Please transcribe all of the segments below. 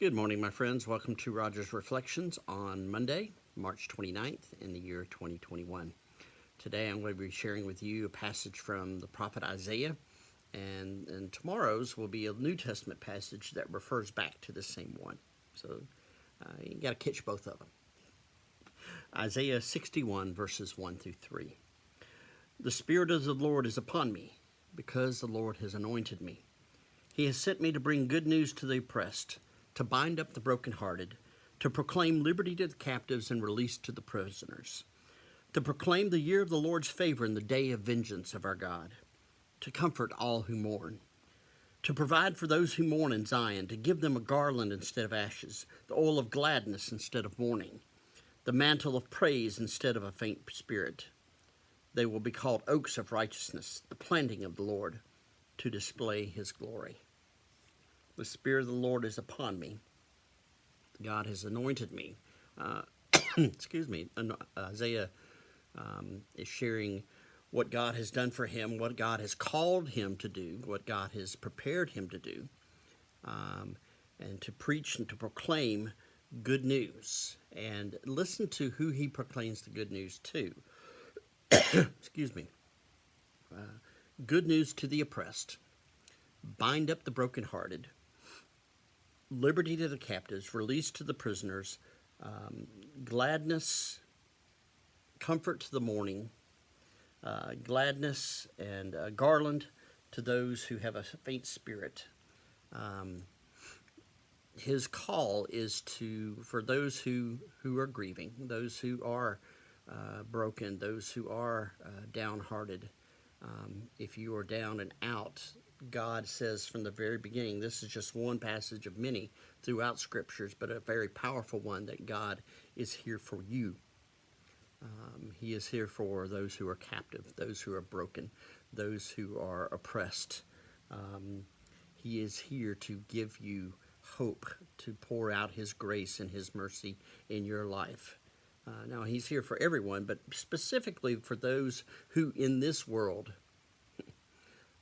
Good morning, my friends. Welcome to Roger's Reflections on Monday, March 29th in the year 2021. Today I'm going to be sharing with you a passage from the prophet Isaiah, and tomorrow's will be a New Testament passage that refers back to the same one. So you got to catch both of them. Isaiah 61 verses 1 through 3. The Spirit of the Lord is upon me, because the Lord has anointed me. He has sent me to bring good news to the oppressed, to bind up the brokenhearted, to proclaim liberty to the captives and release to the prisoners, to proclaim the year of the Lord's favor and the day of vengeance of our God, to comfort all who mourn, to provide for those who mourn in Zion, to give them a garland instead of ashes, the oil of gladness instead of mourning, the mantle of praise instead of a faint spirit. They will be called oaks of righteousness, the planting of the Lord, to display his glory. The Spirit of the Lord is upon me. God has anointed me. Excuse me. Isaiah is sharing what God has done for him, what God has called him to do, what God has prepared him to do, and to preach and to proclaim good news. And listen to who he proclaims the good news to. Excuse me. Good news to the oppressed. Bind up the brokenhearted. Liberty to the captives, release to the prisoners, gladness, comfort to the mourning, gladness and garland to those who have a faint spirit. His call is for those who are grieving, those who are broken, those who are downhearted. If you are down and out, God says from the very beginning, this is just one passage of many throughout scriptures, but a very powerful one, that God is here for you. He is here for those who are captive, those who are broken, those who are oppressed. He is here to give you hope, to pour out his grace and his mercy in your life. Now, he's here for everyone, but specifically for those who in this world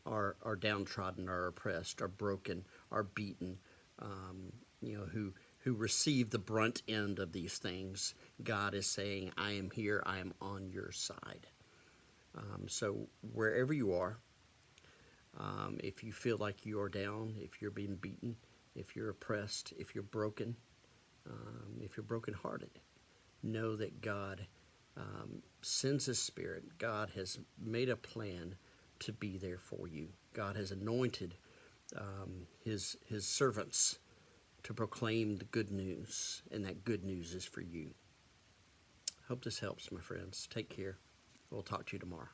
are downtrodden, are oppressed, are broken, are beaten, who receive the brunt end of these things. God is saying, I am here, I am on your side. So wherever you are, if you feel like you are down, if you're being beaten, if you're oppressed, if you're broken, if you're brokenhearted, know that God sends his Spirit. God has made a plan to be there for you. God has anointed his servants to proclaim the good news, and that good news is for you. Hope this helps, my friends. Take care. We'll talk to you tomorrow.